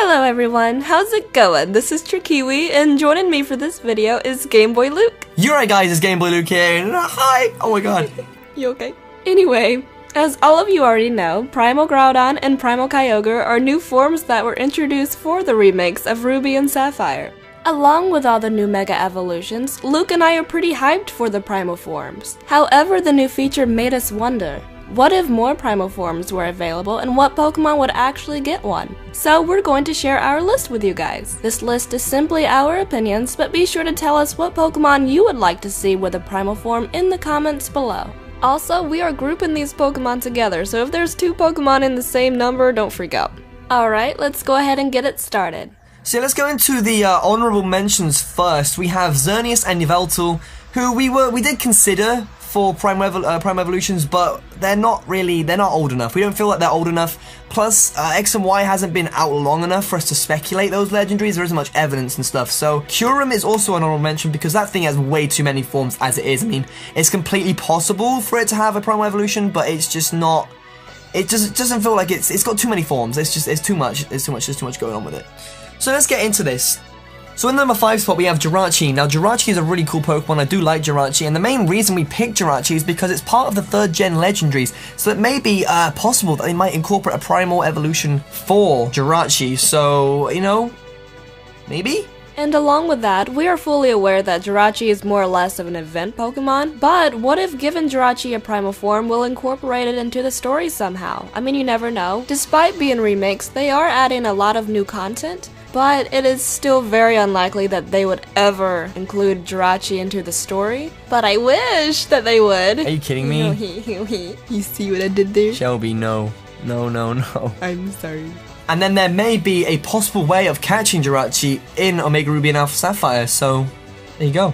Hello everyone, how's it going? This is Trikiwi, and joining me for this video is Game Boy Luke. You're right guys, it's Game Boy Luke here, and hi! Oh my god. You okay? Anyway, as all of you already know, Primal Groudon and Primal Kyogre are new forms that were introduced for the remakes of Ruby and Sapphire. Along with all the new Mega Evolutions, Luke and I are pretty hyped for the Primal forms. However, the new feature made us wonder, what if more Primal forms were available and what Pokemon would actually get one? So we're going to share our list with you guys. This list is simply our opinions, but be sure to tell us what Pokemon you would like to see with a Primal form in the comments below. Also, we are grouping these Pokemon together, so if there's two Pokemon in the same number, don't freak out. Alright, let's go ahead and get it started. So let's go into the honorable mentions first. We have Xerneas and Yveltal, who we did consider for Prime Evolutions, but they're not old enough. We don't feel like they're old enough. Plus, X and Y hasn't been out long enough for us to speculate those legendaries. There isn't much evidence and stuff. So Kyurem is also an honorable mention because that thing has way too many forms as it is. I mean, it's completely possible for it to have a Prime Evolution, but it's just not. It just doesn't feel like it's got too many forms. It's too much. There's too much going on with it. So let's get into this. So in the number 5 spot we have Jirachi. Now Jirachi is a really cool Pokemon, I do like Jirachi, and the main reason we picked Jirachi is because it's part of the 3rd gen legendaries, so it may be possible that they might incorporate a Primal Evolution for Jirachi, so, you know, maybe? And along with that, we are fully aware that Jirachi is more or less of an event Pokemon, but what if given Jirachi a Primal form, we'll incorporate it into the story somehow? I mean, you never know. Despite being remakes, they are adding a lot of new content, but it is still very unlikely that they would ever include Jirachi into the story. But I wish that they would. Are you kidding me? You see what I did there? Shelby, no. No, no, no. I'm sorry. And then there may be a possible way of catching Jirachi in Omega Ruby and Alpha Sapphire, so there you go.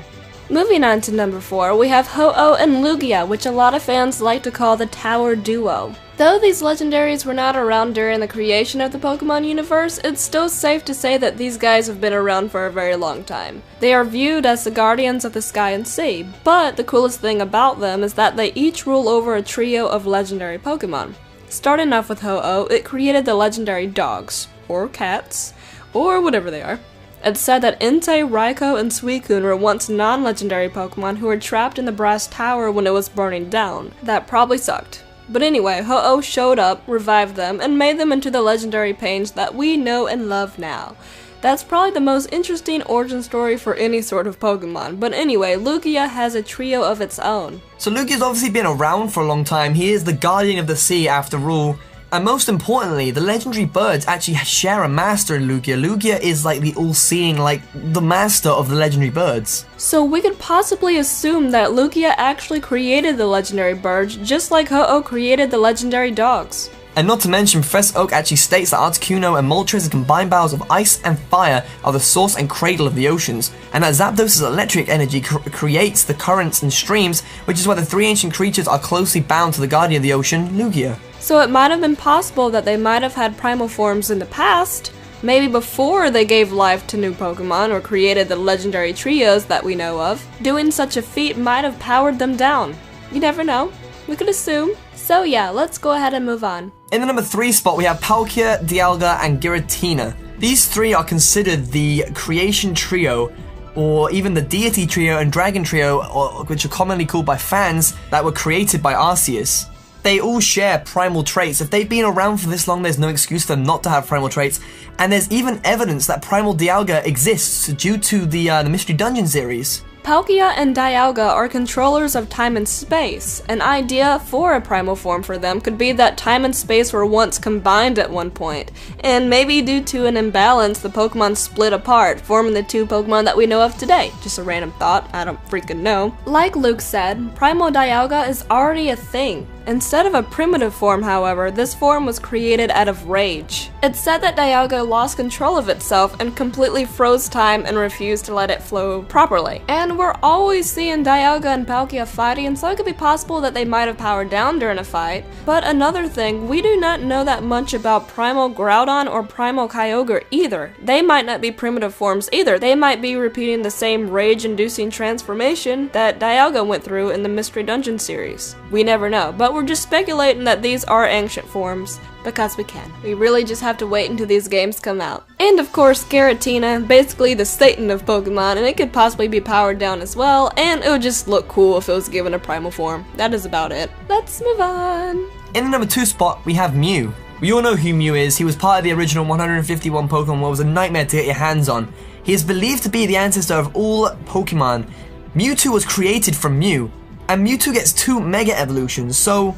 Moving on to number 4, we have Ho-Oh and Lugia, which a lot of fans like to call the Tower Duo. Though these legendaries were not around during the creation of the Pokemon universe, it's still safe to say that these guys have been around for a very long time. They are viewed as the guardians of the sky and sea, but the coolest thing about them is that they each rule over a trio of legendary Pokemon. Starting off with Ho-Oh, it created the legendary dogs, or cats, or whatever they are. It's said that Entei, Raikou, and Suicune were once non-legendary Pokemon who were trapped in the Brass Tower when it was burning down. That probably sucked. But anyway, Ho-Oh showed up, revived them, and made them into the legendary pains that we know and love now. That's probably the most interesting origin story for any sort of Pokemon. But anyway, Lugia has a trio of its own. So Lugia's obviously been around for a long time. He is the guardian of the sea after all. And most importantly, the legendary birds actually share a master in Lugia. Lugia is like the all-seeing, like the master of the legendary birds. So we could possibly assume that Lugia actually created the legendary birds, just like Ho-Oh created the legendary dogs. And not to mention, Professor Oak actually states that Articuno and Moltres' combined powers of ice and fire are the source and cradle of the oceans, and that Zapdos' electric energy creates the currents and streams, which is why the 3 ancient creatures are closely bound to the guardian of the ocean, Lugia. So it might have been possible that they might have had primal forms in the past, maybe before they gave life to new Pokemon or created the legendary trios that we know of. Doing such a feat might have powered them down. You never know. We could assume. So yeah, let's go ahead and move on. In the number 3 spot we have Palkia, Dialga, and Giratina. These 3 are considered the creation trio, or even the deity trio and dragon trio, which are commonly called by fans, that were created by Arceus. They all share primal traits. If they've been around for this long, there's no excuse for them not to have primal traits. And there's even evidence that Primal Dialga exists due to the Mystery Dungeon series. Palkia and Dialga are controllers of time and space. An idea for a primal form for them could be that time and space were once combined at one point, and maybe due to an imbalance, the Pokemon split apart, forming the 2 Pokemon that we know of today. Just a random thought, I don't freaking know. Like Luke said, Primal Dialga is already a thing. Instead of a primitive form, however, this form was created out of rage. It's said that Dialga lost control of itself and completely froze time and refused to let it flow properly. And we're always seeing Dialga and Palkia fighting, so it could be possible that they might have powered down during a fight. But another thing, we do not know that much about Primal Groudon or Primal Kyogre either. They might not be primitive forms either. They might be repeating the same rage-inducing transformation that Dialga went through in the Mystery Dungeon series. We never know, but we're just speculating that these are ancient forms, because we can. We really just have to wait until these games come out. And of course, Giratina, basically the Satan of Pokemon, and it could possibly be powered down as well, and it would just look cool if it was given a primal form. That is about it. Let's move on. In the number 2 spot, we have Mew. We all know who Mew is. He was part of the original 151 Pokemon, what was a nightmare to get your hands on. He is believed to be the ancestor of all Pokemon. Mewtwo was created from Mew, and Mewtwo gets 2 Mega Evolutions, so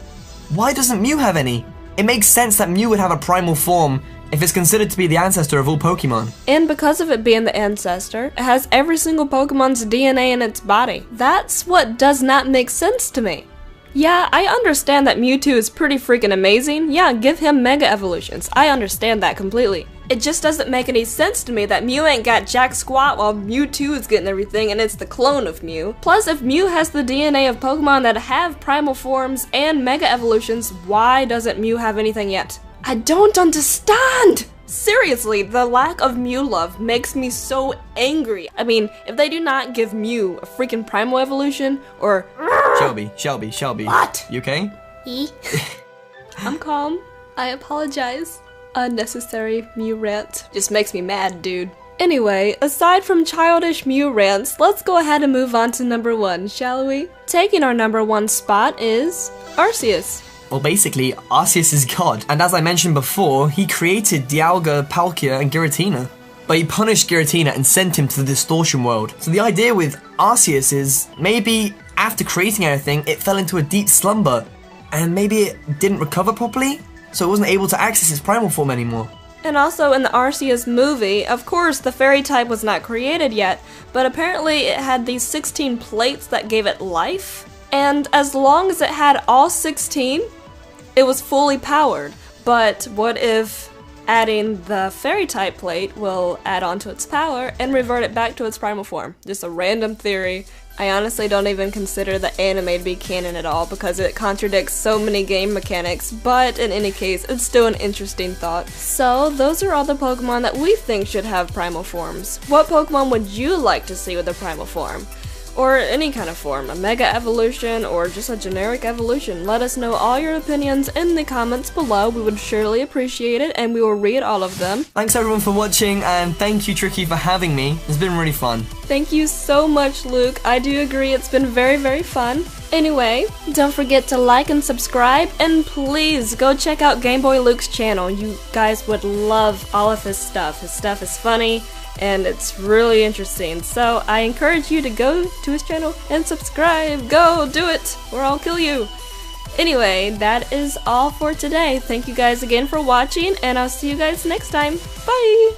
why doesn't Mew have any? It makes sense that Mew would have a primal form if it's considered to be the ancestor of all Pokemon. And because of it being the ancestor, it has every single Pokemon's DNA in its body. That's what does not make sense to me. Yeah, I understand that Mewtwo is pretty freaking amazing. Yeah, give him Mega Evolutions. I understand that completely. It just doesn't make any sense to me that Mew ain't got jack squat while Mewtwo is getting everything and it's the clone of Mew. Plus, if Mew has the DNA of Pokemon that have primal forms and Mega Evolutions, why doesn't Mew have anything yet? I don't understand! Seriously, the lack of Mew love makes me so angry. I mean, if they do not give Mew a freaking primal evolution, or Shelby. What? You okay? I'm calm. I apologize. Unnecessary Mew rant. Just makes me mad, dude. Anyway, aside from childish Mew rants, let's go ahead and move on to number 1, shall we? Taking our number 1 spot is Arceus. Well, basically, Arceus is God, and as I mentioned before, he created Dialga, Palkia, and Giratina. But he punished Giratina and sent him to the Distortion World. So the idea with Arceus is, maybe after creating everything, it fell into a deep slumber, and maybe it didn't recover properly, so it wasn't able to access its primal form anymore. And also in the Arceus movie, of course the fairy type was not created yet, but apparently it had these 16 plates that gave it life, and as long as it had all 16, it was fully powered. But what if adding the fairy type plate will add on to its power and revert it back to its primal form? Just a random theory. I honestly don't even consider the anime to be canon at all because it contradicts so many game mechanics, but in any case, it's still an interesting thought. So, those are all the Pokemon that we think should have primal forms. What Pokemon would you like to see with a primal form? Or any kind of form, a Mega Evolution or just a generic evolution. Let us know all your opinions in the comments below. We would surely appreciate it and we will read all of them. Thanks everyone for watching, and thank you Tricky for having me. It's been really fun. Thank you so much, Luke. I do agree, it's been very, very fun. Anyway, don't forget to like and subscribe, and please go check out Game Boy Luke's channel. You guys would love all of his stuff. His stuff is funny, and it's really interesting. So I encourage you to go to his channel and subscribe. Go, do it, or I'll kill you. Anyway, that is all for today. Thank you guys again for watching, and I'll see you guys next time. Bye!